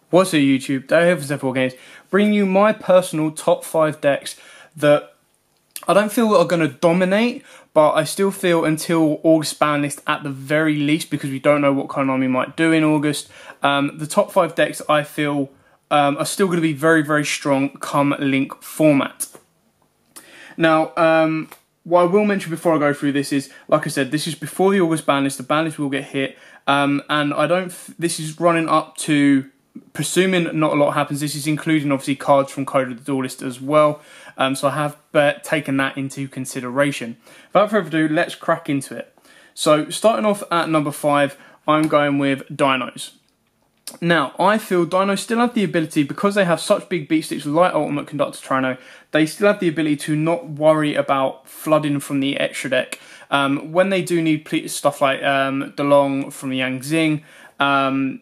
What's up YouTube, Day of Zephyr Games, bringing you my personal top 5 decks that I don't feel are going to dominate, but I still feel until August Banlist at the very least, because we don't know what Konami might do in August, the top 5 decks I feel are still going to be very, very strong come Link format. Now, what I will mention before I go through this is, like I said, this is before the August Banlist. The banlist will get hit, and this is running up to, presuming not a lot happens, this is including obviously cards from Code of the Duelist as well, so I have taken that into consideration. Without further ado, let's crack into it. So starting off at number 5, I'm going with Dinos. Now, I feel Dinos still have the ability, because they have such big beat sticks like Ultimate Conductor Trano, they still have the ability to not worry about flooding from the extra deck. When they do need stuff like DeLong from the Yang Xing,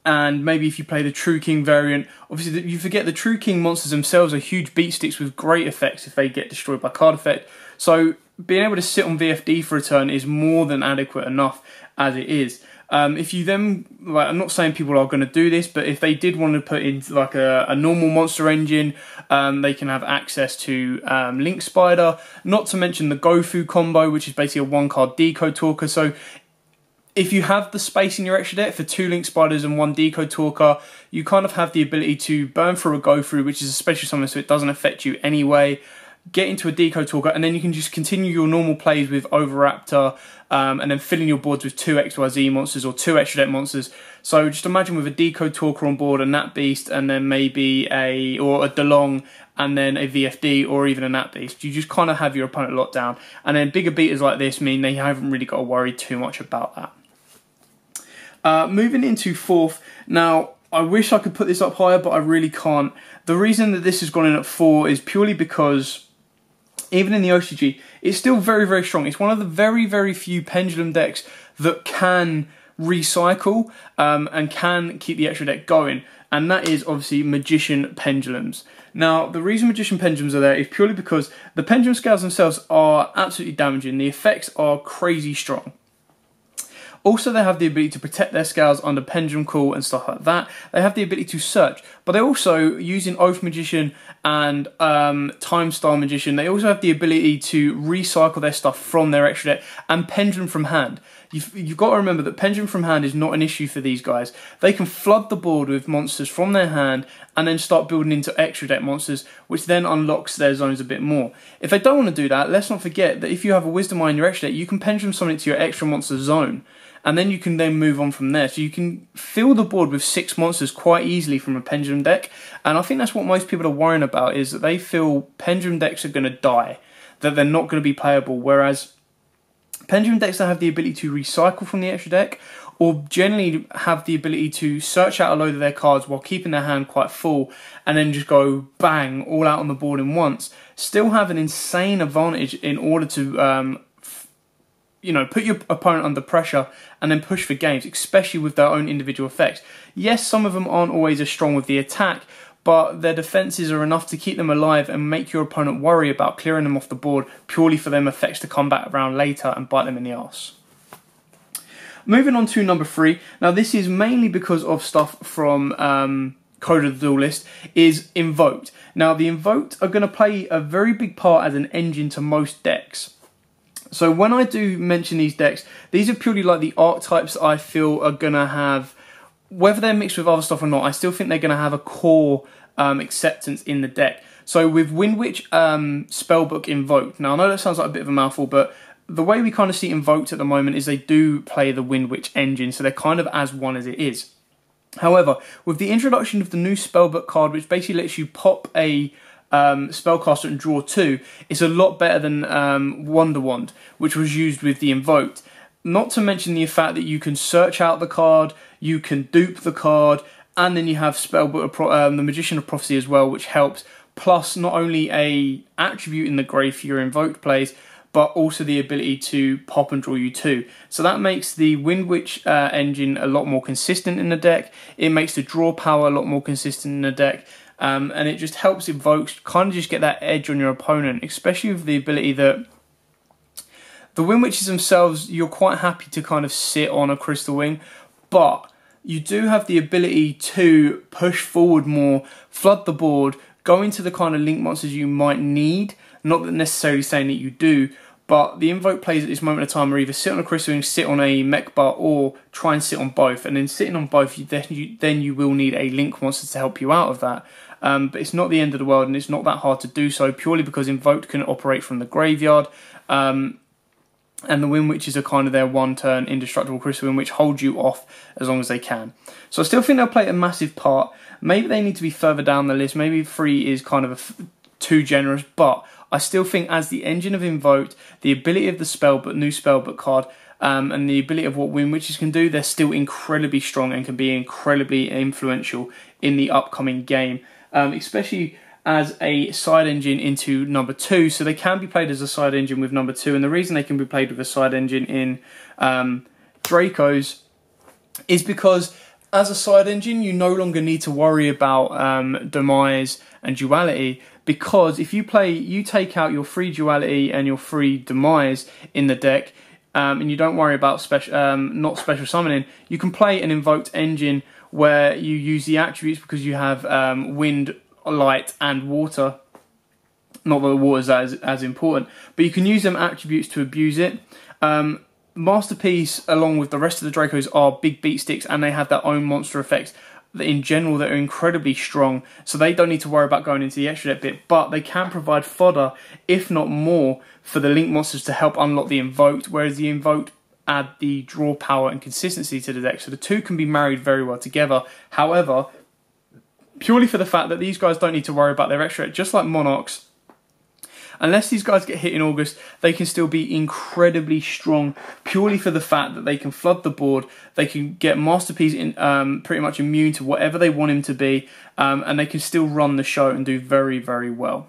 and maybe if you play the True King variant, obviously you forget the True King monsters themselves are huge beat sticks with great effects if they get destroyed by card effect. So being able to sit on VFD for a turn is more than adequate enough as it is. If you then, like, I'm not saying people are going to do this, but if they did want to put in like a normal monster engine, they can have access to Link Spider, not to mention the Gofu combo, which is basically a 1-card Decode Talker. So if you have the space in your extra deck for 2 Link Spiders and 1 Decode Talker, you kind of have the ability to burn through a Go-Through, which is a special summon, so it doesn't affect you anyway, get into a Decode Talker, and then you can just continue your normal plays with Overraptor, and then filling your boards with 2 XYZ monsters or 2 extra deck monsters. So just imagine with a Decode Talker on board, a Nat Beast, and then maybe a DeLong, and then a VFD, or even a Nat Beast. You just kind of have your opponent locked down. And then bigger beaters like this mean they haven't really got to worry too much about that. Moving into 4th, now I wish I could put this up higher, but I really can't. The reason that this has gone in at 4 is purely because even in the OCG, it's still very, very strong. It's one of the very, very few Pendulum decks that can recycle and can keep the extra deck going, and that is obviously Magician Pendulums. Now, the reason Magician Pendulums are there is purely because the Pendulum scales themselves are absolutely damaging. The effects are crazy strong. Also, they have the ability to protect their scales under Pendulum Call and stuff like that. They have the ability to search, but they also, using Oath Magician and Time Star Magician, they also have the ability to recycle their stuff from their extra deck and Pendulum from hand. You've got to remember that Pendulum from hand is not an issue for these guys. They can flood the board with monsters from their hand and then start building into extra deck monsters, which then unlocks their zones a bit more. If they don't want to do that, let's not forget that if you have a Wisdom Eye in your extra deck, you can Pendulum summon it to your extra monster zone, and then you can then move on from there. So you can fill the board with 6 monsters quite easily from a Pendulum deck, and I think that's what most people are worrying about, is that they feel Pendulum decks are going to die, that they're not going to be playable, whereas Pendulum decks that have the ability to recycle from the extra deck, or generally have the ability to search out a load of their cards while keeping their hand quite full, and then just go bang, all out on the board in once, still have an insane advantage in order to put your opponent under pressure and then push for games, especially with their own individual effects. Yes, some of them aren't always as strong with the attack, but their defenses are enough to keep them alive and make your opponent worry about clearing them off the board purely for them effects to come back around later and bite them in the arse. Moving on to number 3. Now, this is mainly because of stuff from Code of the Duelist, is Invoked. Now, the Invoked are going to play a very big part as an engine to most decks. So when I do mention these decks, these are purely like the archetypes I feel are going to have, whether they're mixed with other stuff or not, I still think they're going to have a core acceptance in the deck. So with Windwitch Spellbook Invoked, now I know that sounds like a bit of a mouthful, but the way we kind of see Invoked at the moment is they do play the Windwitch engine, so they're kind of as one as it is. However, with the introduction of the new Spellbook card, which basically lets you pop a spellcaster and draw 2, it's a lot better than Wonder Wand, which was used with the Invoked. Not to mention the fact that you can search out the card, you can dupe the card, and then you have Spellbook, the Magician of Prophecy as well, which helps. Plus, not only a attribute in the grave for your Invoked plays, but also the ability to pop and draw you 2. So that makes the Windwitch engine a lot more consistent in the deck. It makes the draw power a lot more consistent in the deck. And it just helps Invokes kind of just get that edge on your opponent, especially with the ability that the Windwitches themselves, you're quite happy to kind of sit on a Crystal Wing, but you do have the ability to push forward more, flood the board, go into the kind of link monsters you might need. Not that necessarily saying that you do, but the Invoke plays at this moment of time are either sit on a Crystal Wing, sit on a Mech Bar, or try and sit on both. And then sitting on both, then you will need a link monster to help you out of that. But it's not the end of the world, and it's not that hard to do so, purely because Invoked can operate from the graveyard. And the Wind Witches are kind of their one-turn indestructible Crystal Wind, which holds you off as long as they can. So I still think they'll play a massive part. Maybe they need to be further down the list. Maybe 3 is kind of too generous, but I still think as the engine of Invoked, the ability of the new Spellbook card, and the ability of what Wind Witches can do, they're still incredibly strong and can be incredibly influential in the upcoming game, especially as a side engine into number 2. So they can be played as a side engine with number 2, and the reason they can be played with a side engine in Dracos is because as a side engine, you no longer need to worry about Demise and Duality, because if you take out your free Duality and your free Demise in the deck, and you don't worry about not special summoning, you can play an Invoked engine where you use the attributes because you have Wind, Light, and Water. Not that the water is as important, but you can use them attributes to abuse it. Masterpiece, along with the rest of the Dracos, are big beat sticks, and they have their own monster effects that in general that are incredibly strong, so they don't need to worry about going into the extra deck bit, but they can provide fodder, if not more, for the link monsters to help unlock the Invoked, whereas the Invoked add the draw power and consistency to the deck, so the two can be married very well together. However, purely for the fact that these guys don't need to worry about their extra deck, just like Monarchs, unless these guys get hit in August, they can still be incredibly strong, purely for the fact that they can flood the board, they can get Masterpiece pretty much immune to whatever they want him to be, and they can still run the show and do very, very well.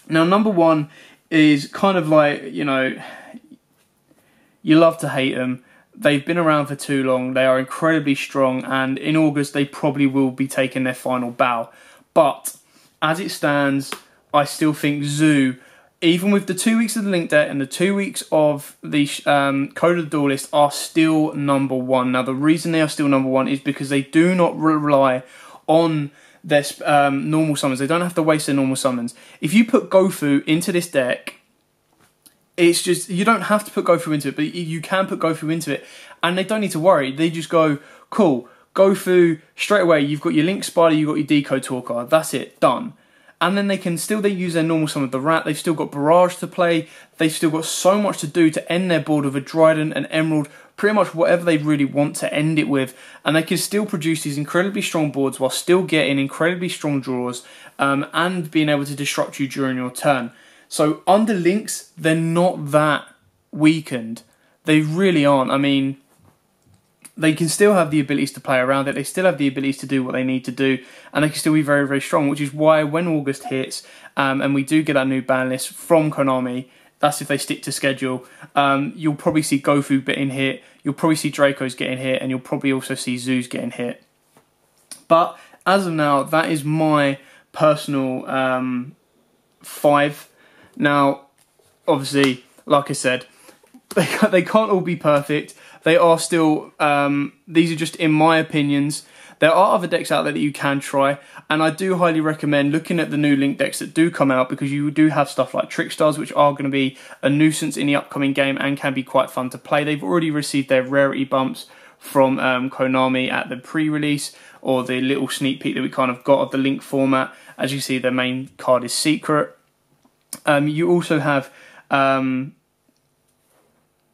Now, number 1 is kind of like, you know, you love to hate them. They've been around for too long, they are incredibly strong, and in August they probably will be taking their final bow. But, as it stands, I still think Zoo, even with the 2 weeks of the link deck and the 2 weeks of the Code of the Duelist, are still number 1. Now, the reason they are still number 1 is because they do not rely on their normal summons. They don't have to waste their normal summons. If you put Gofu into this deck, it's just, you don't have to put Gofu into it, but you can put Gofu into it, and they don't need to worry. They just go, cool, Gofu, straight away, you've got your Link Spider, you've got your Decode Talker, that's it, done. And then they use their normal summon of the Rat. They've still got Barrage to play. They've still got so much to do to end their board with a Dryden, an Emerald, pretty much whatever they really want to end it with. And they can still produce these incredibly strong boards while still getting incredibly strong draws, and being able to disrupt you during your turn. So under links, they're not that weakened. They really aren't. I mean, they can still have the abilities to play around it, they still have the abilities to do what they need to do, and they can still be very, very strong, which is why when August hits, and we do get that new ban list from Konami, that's if they stick to schedule, you'll probably see Gofu getting hit, you'll probably see Dracos getting hit, and you'll probably also see Zoos getting hit. But as of now, that is my personal 5. Now, obviously, like I said, they can't all be perfect. They are still, these are just in my opinions. There are other decks out there that you can try, and I do highly recommend looking at the new Link decks that do come out, because you do have stuff like Trickstars, which are going to be a nuisance in the upcoming game and can be quite fun to play. They've already received their rarity bumps from Konami at the pre-release, or the little sneak peek that we kind of got of the Link format. As you see, their main card is secret. You also have...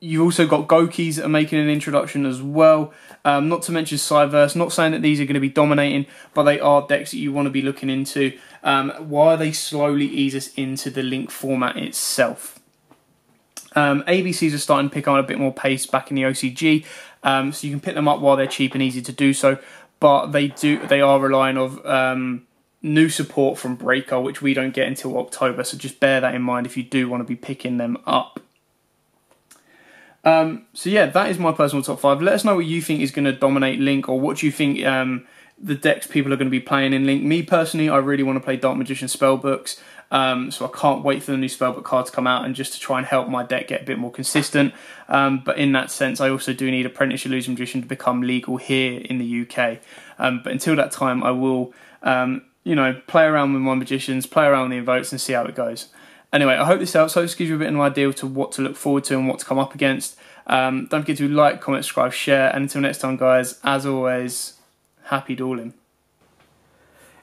You've also got Gokis that are making an introduction as well. Not to mention Cyverse. Not saying that these are going to be dominating, but they are decks that you want to be looking into while they slowly ease us into the Link format itself. ABCs are starting to pick on a bit more pace back in the OCG, so you can pick them up while they're cheap and easy to do so. But they are relying on new support from Breaker, which we don't get until October. So just bear that in mind if you do want to be picking them up. So yeah, that is my personal top 5. Let us know what you think is going to dominate Link, or what you think the decks people are going to be playing in Link. Me personally, I really want to play Dark Magician Spellbooks. so I can't wait for the new Spellbook card to come out and just to try and help my deck get a bit more consistent. But in that sense, I also do need Apprentice Illusion Magician to become legal here in the UK. But until that time, I will, you know, play around with my Magicians, play around with the Invokes and see how it goes. Anyway, I hope this helps. I hope this gives you a bit of an idea to what to look forward to and what to come up against. Don't forget to like, comment, subscribe, share, and until next time, guys, as always, happy dueling.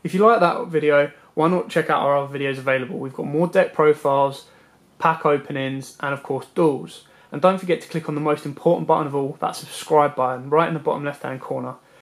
If you like that video, why not check out our other videos available? We've got more deck profiles, pack openings, and of course duels. And don't forget to click on the most important button of all, that subscribe button, right in the bottom left hand corner.